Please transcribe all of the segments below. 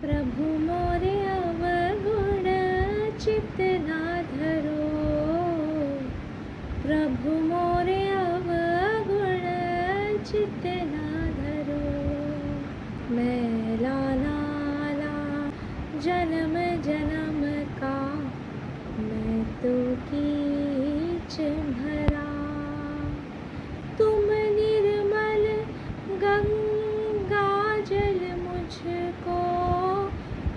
प्रभु मोरे अवगुण चित्त ना धरो, प्रभु मोरे अवगुण चित्त ना धरो। मैला नाला जन्म जन्म का, मैं तो कीच भरा। तुम निर्मल गंगा जल मुझको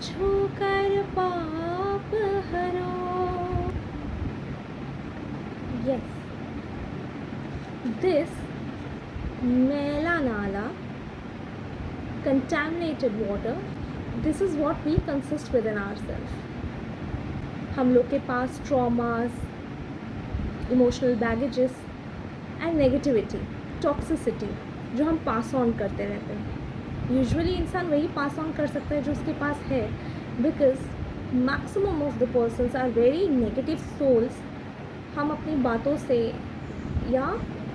छूकर पाप हरो। Yes, this मैला नाला, contaminated water, this is what we consist within ourselves. हम लोग के पास traumas, emotional baggages and negativity, toxicity जो हम पास ऑन करते रहते हैं। यूजुअली इंसान वही पास ऑन कर सकता है जो उसके पास है, because maximum of the persons are very negative souls. हम अपनी बातों से या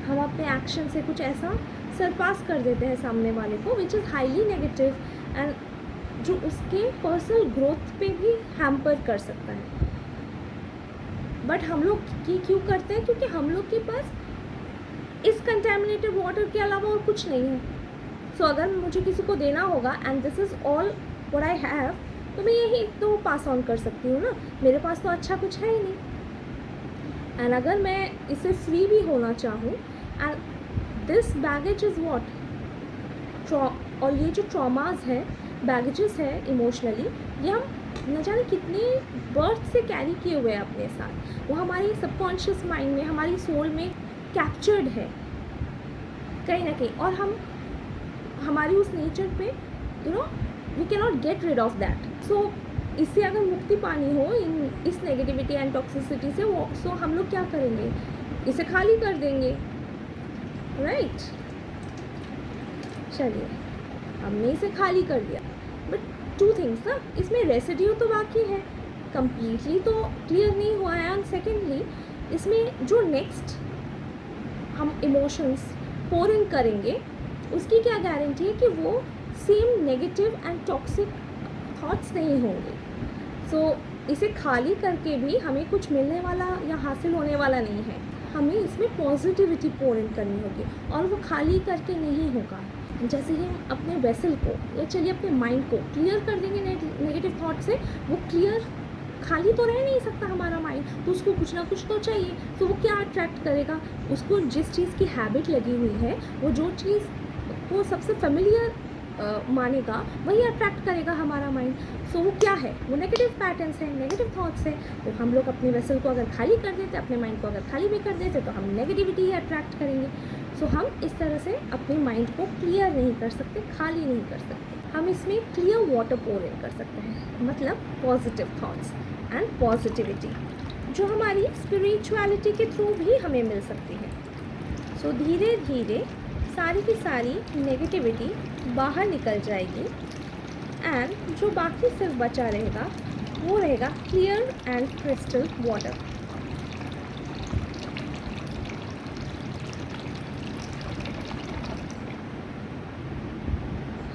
हम अपने एक्शन से कुछ ऐसा सरपास कर देते हैं सामने वाले को, which is highly negative and जो उसके पर्सनल ग्रोथ पे भी हैम्पर कर सकता है। बट हम लोग क्यों करते हैं? क्योंकि हम लोग के पास इस कंटेमिनेटेड वाटर के अलावा और कुछ नहीं है। सो अगर मुझे किसी को देना होगा and this is all what I have, तो मैं यही तो पास ऑन कर सकती हूँ ना। मेरे पास तो अच्छा कुछ है ही नहीं। एंड अगर मैं इससे फ्री भी होना चाहूँ, and this baggage is what, और ये जो ट्रॉमास है, बैगेजेस है इमोशनली, ये हम न जाने कितने बर्थ से कैरी किए हुए हैं अपने साथ। वो हमारी सबकॉन्शियस माइंड में, हमारी सोल में कैप्चर्ड है कहीं ना कहीं, और हम हमारी उस नेचर पे we can not get rid of that. So इससे अगर मुक्ति पानी हो इस नेगेटिविटी एंड टॉक्सिसिटी से, वो सो हम लोग क्या करेंगे? इसे खाली कर देंगे, राइट? चलिए, हमने इसे खाली कर दिया, बट टू थिंग्स ना, इसमें रेसिड्यू तो बाकी है, कम्प्लीटली तो क्लियर नहीं हुआ है। एंड सेकेंडली, इसमें जो नेक्स्ट हम इमोशंस पोर इन करेंगे, उसकी क्या गारंटी है कि वो same negative and toxic thoughts नहीं होंगे। सो इसे खाली करके भी हमें कुछ मिलने वाला या हासिल होने वाला नहीं है। हमें इसमें पॉजिटिविटी पोर इन करनी होगी, और वो खाली करके नहीं होगा। जैसे ही हम अपने वेसल को या चलिए अपने माइंड को क्लियर कर देंगे नेगेटिव थॉट से, वो क्लियर खाली तो रह नहीं सकता हमारा माइंड, तो उसको कुछ ना कुछ तो चाहिए। तो वो क्या अट्रैक्ट करेगा? उसको जिस चीज़ की हैबिट लगी हुई है, वो जो चीज़ वो सबसे फेमिलियर मानेगा, वही अट्रैक्ट करेगा हमारा माइंड। सो वो क्या है? वो नेगेटिव पैटर्न्स हैं, नेगेटिव थॉट्स हैं। तो हम लोग अपने वेसल को अगर खाली कर देते, अपने माइंड को अगर खाली भी कर देते, तो हम नेगेटिविटी ही अट्रैक्ट करेंगे। सो हम इस तरह से अपने माइंड को क्लियर नहीं कर सकते, खाली नहीं कर सकते। हम इसमें क्लियर वाटर पोर इन कर सकते हैं, मतलब पॉजिटिव थॉट्स एंड पॉजिटिविटी, जो हमारी स्पिरिचुअलिटी के थ्रू भी हमें मिल सकती है। सो धीरे धीरे सारी की सारी नेगेटिविटी बाहर निकल जाएगी, एंड जो बाकी सिर्फ बचा रहेगा वो रहेगा क्लियर एंड क्रिस्टल वाटर।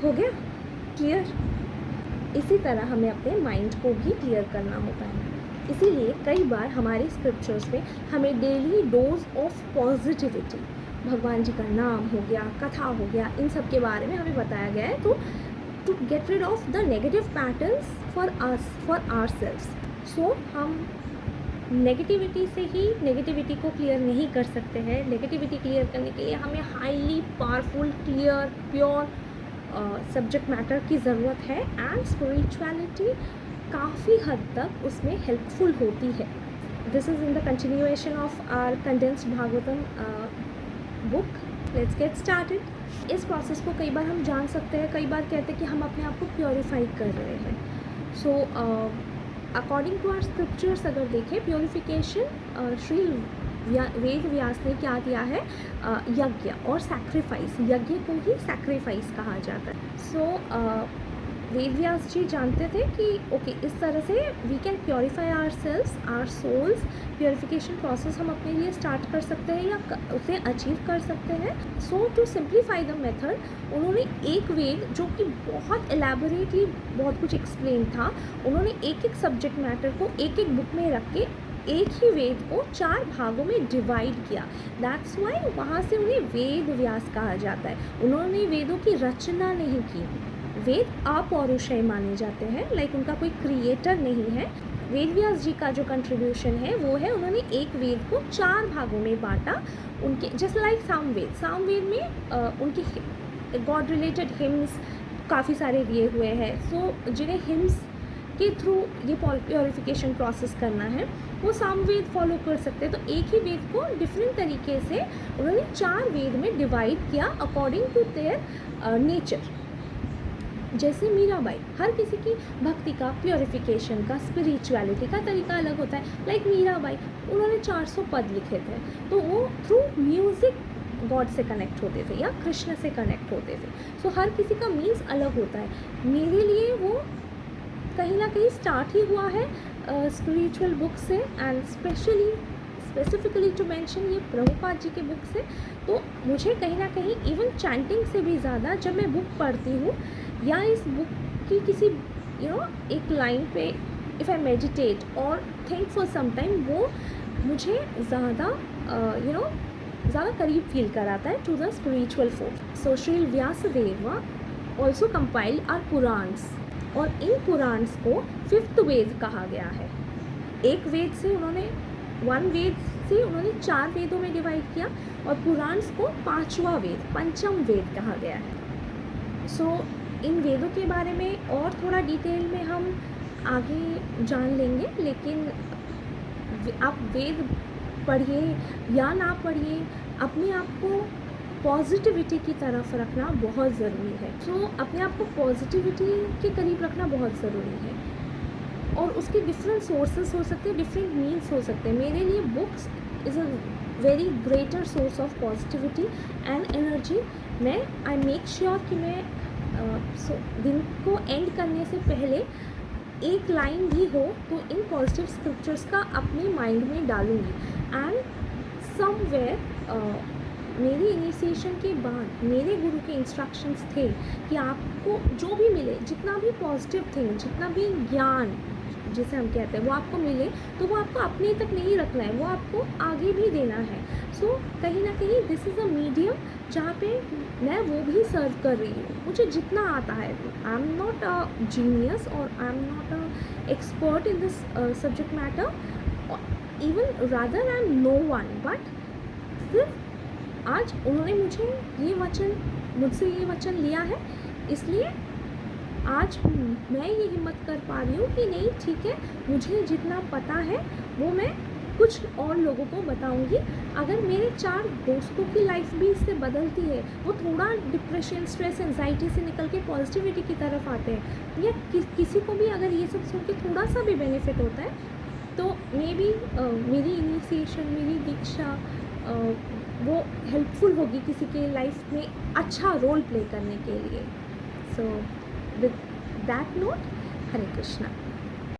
हो गया क्लियर? इसी तरह हमें अपने माइंड को भी क्लियर करना होता है। इसीलिए कई बार हमारे स्क्रिप्चर्स में हमें डेली डोज ऑफ पॉजिटिविटी, भगवान जी का नाम हो गया, कथा हो गया, इन सब के बारे में हमें बताया गया है। तो to get rid of the negative patterns for us, for ourselves. So हम नेगेटिविटी से ही नेगेटिविटी को क्लियर नहीं कर सकते हैं। नेगेटिविटी क्लियर करने के लिए हमें highly powerful, clear, pure subject matter की ज़रूरत है, एंड स्पिरिचुअलिटी काफ़ी हद तक उसमें हेल्पफुल होती है। This is in the continuation of our condensed Bhagavatam book. Let's get started. इस प्रोसेस को कई बार हम जान सकते हैं, कई बार कहते हैं कि हम अपने आप को प्योरीफाई कर रहे हैं। So according to our scriptures अगर देखें, प्योरीफिकेशन श्री वेद व्यास ने क्या दिया है? यज्ञ और सैक्रिफाइस। यज्ञ को ही सैक्रिफाइस कहा जाता है। सो वेद व्यास जी जानते थे कि ओके इस तरह से we can purify our selves, our souls. Purification process हम अपने लिए स्टार्ट कर सकते हैं या उसे अचीव कर सकते हैं। सो टू सिंप्लीफाई द मेथड उन्होंने एक वेद जो कि बहुत एलैबोरेटली बहुत कुछ एक्सप्लेन था, उन्होंने एक एक सब्जेक्ट मैटर को एक एक बुक में रख के एक ही वेद को 4 भागों में डिवाइड किया। दैट्स वाई वहाँ से उन्हें वेद व्यास कहा जाता है। उन्होंने वेदों की रचना नहीं की। वेद अपौरुषेय माने जाते हैं, लाइक उनका कोई क्रिएटर नहीं है। वेद व्यास जी का जो कंट्रीब्यूशन है वो है उन्होंने एक वेद को 4 भागों में बांटा। उनके जस्ट लाइक सामवेद में उनकी गॉड रिलेटेड हिम्स काफ़ी सारे दिए हुए हैं। सो जिन्हें हिम्स के थ्रू ये प्योरीफिकेशन प्रोसेस करना है वो सामवेद फॉलो कर सकते हैं। तो एक ही वेद को डिफरेंट तरीके से उन्होंने 4 वेद में डिवाइड किया अकॉर्डिंग टू देयर नेचर। जैसे मीराबाई, हर किसी की भक्ति का, प्योरीफिकेशन का, स्पिरिचुअलिटी का तरीका अलग होता है। लाइक मीराबाई, उन्होंने 400 पद लिखे थे, तो वो थ्रू म्यूज़िक गॉड से कनेक्ट होते थे या कृष्ण से कनेक्ट होते थे। सो हर किसी का मीन्स अलग होता है। मेरे लिए वो कहीं ना कहीं स्टार्ट ही हुआ है स्पिरिचुअल बुक से, एंड स्पेसिफिकली टू मेंशन ये प्रभुपाद जी के बुक से। तो मुझे कहीं ना कहीं इवन चैंटिंग से भी ज़्यादा जब मैं बुक पढ़ती हूँ या इस बुक की किसी एक लाइन पे इफ़ आई मेडिटेट और थिंक फॉर सम टाइम, वो मुझे ज़्यादा ज़्यादा करीब फील कराता है to the spiritual force. So Shri Vyasadev also compiled our Puranas, और इन पुराण्स को 5th वेद कहा गया है। एक वेद से उन्होंने 1 वेद से उन्होंने 4 वेदों में डिवाइड किया, और पुराण्स को 5वां वेद, पंचम वेद कहा गया है। सो इन वेदों के बारे में और थोड़ा डिटेल में हम आगे जान लेंगे, लेकिन आप वेद पढ़िए या ना पढ़िए, अपने आप को पॉजिटिविटी की तरफ रखना बहुत ज़रूरी है। तो अपने आप को पॉजिटिविटी के करीब रखना बहुत ज़रूरी है, और उसके डिफरेंट सोर्सेस हो सकते हैं, डिफरेंट मीन्स हो सकते हैं। मेरे लिए books is a very greater source of positivity and energy. मैं आई मेक श्योर कि मैं दिन को एंड करने से पहले एक लाइन भी हो तो इन पॉजिटिव स्क्रिप्चर्स का अपने माइंड में डालूँगी। एंड समवेयर मेरी इनिशिएशन के बाद मेरे गुरु के इंस्ट्रक्शंस थे कि आपको जो भी मिले, जितना भी पॉजिटिव थिंग, जितना भी ज्ञान जिसे हम कहते हैं वो आपको मिले, तो वो आपको अपने तक नहीं रखना है, वो आपको आगे भी देना है। सो कहीं ना कहीं दिस इज़ अ मीडियम जहाँ पे मैं वो भी सर्व कर रही हूँ, मुझे जितना आता है। I am not a genius और I am not a expert in this subject matter, even rather I am no one, but सिर्फ आज उन्होंने मुझसे ये वचन लिया है, इसलिए आज मैं ये हिम्मत कर पा रही हूँ कि नहीं ठीक है, मुझे जितना पता है वो मैं कुछ और लोगों को बताऊँगी। अगर मेरे 4 दोस्तों की लाइफ भी इससे बदलती है, वो थोड़ा डिप्रेशन, स्ट्रेस, एंजाइटी से निकल के पॉजिटिविटी की तरफ आते हैं, या किसी को भी अगर ये सब सुन के थोड़ा सा भी बेनिफिट होता है, तो मे बी मेरी इनिशिएशन, मेरी दीक्षा वो हेल्पफुल होगी किसी के लाइफ में अच्छा रोल प्ले करने के लिए। So with that note, Hare Krishna.